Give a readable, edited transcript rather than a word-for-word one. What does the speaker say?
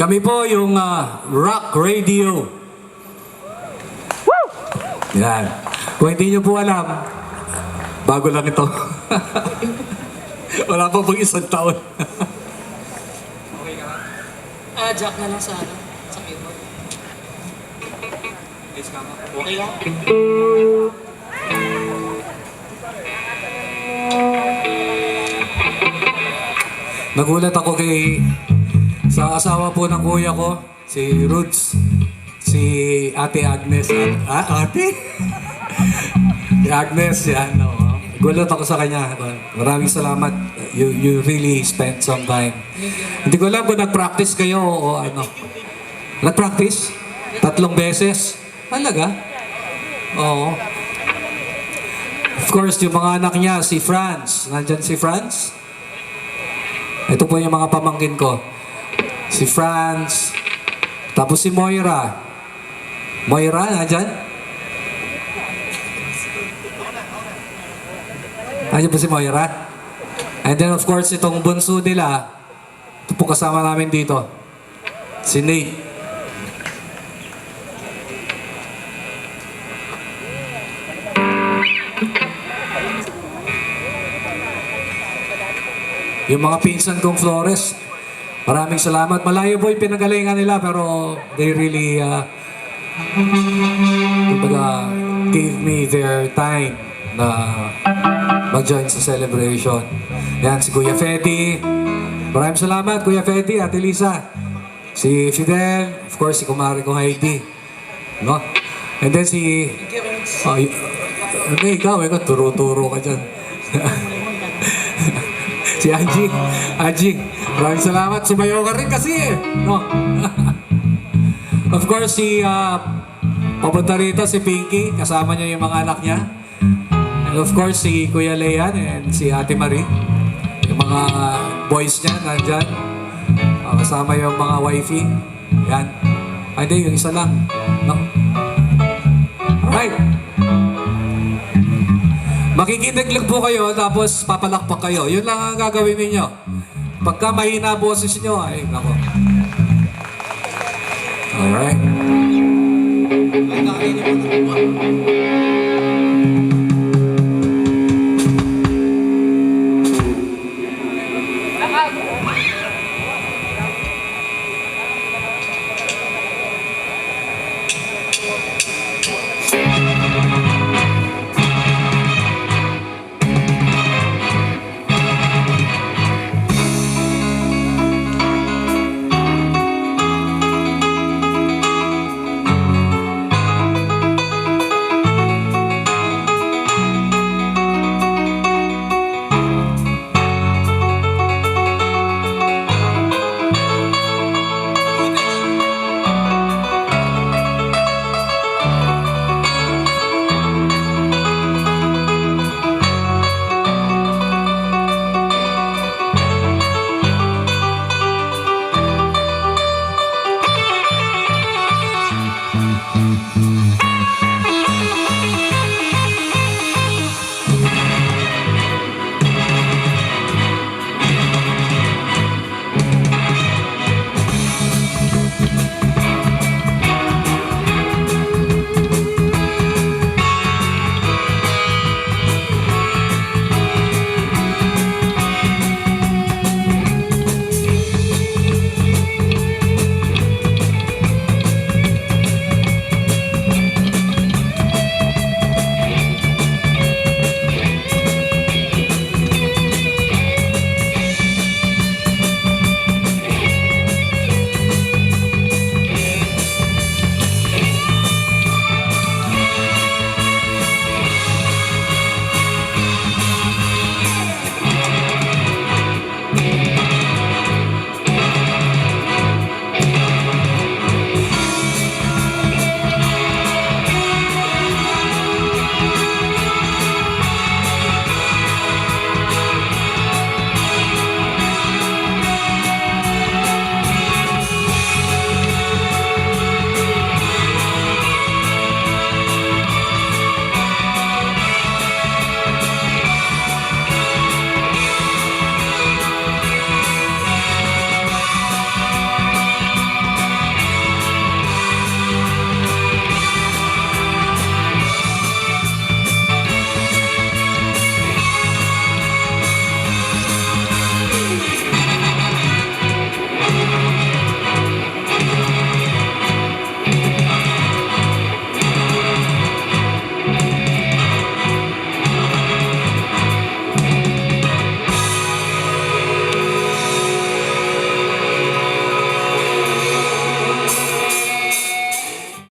Kami po yung Rock Radio. Yan. Kung hindi nyo po alam, bago lang ito. Wala pa pong isang taon. Okay ka ba? Jack na lang sa ano, sa keyboard. Yes, kama. Okay ka? Nagulat ako sa asawa po ng kuya ko, si Roots, si Ate Agnes. Ate? Si Agnes, yan. No? Gulat ako sa kanya. Maraming salamat. You really spent some time. Hindi ko alam kung nag-practice kayo o ano. Nag-practice? 3 beses? Talaga? Oo. Of course, yung mga anak niya, si Franz. Nandyan si Franz? Ito po yung mga pamangkin ko. Si Franz. Tapos si Moira. Moira, nandyan? Nandyan po si Moira? And then of course, itong bunso nila, ito po kasama namin dito. Si Nate. Yung mga pinsan kong Flores, maraming salamat. Malayo po yung pinagalingan nila, pero they really gave me their time na mag-join sa celebration. Yan, si Kuya Fetty. Maraming salamat, Kuya Fetty, Ate Lisa. Si Fidel, of course, si Kumari kong Heidi. No? And then si... ikaw, turo-turo ka dyan. Si Anjing. Anjing, maraming salamat. Sumayaw ka rin kasi eh. No? Of course, si papunta rito si Pinky. Kasama niya yung mga anak niya. And of course, si Kuya Lean and si Ate Marie. Yung mga boys niya nandyan. Kasama yung mga wifey. Yan. Ay, hindi, yung isa lang. No? Alright. Makikinig lang po kayo, tapos papalakpak kayo. Yun lang ang gagawin ninyo. Pagka mahina boses nyo, ay, nako. Alright.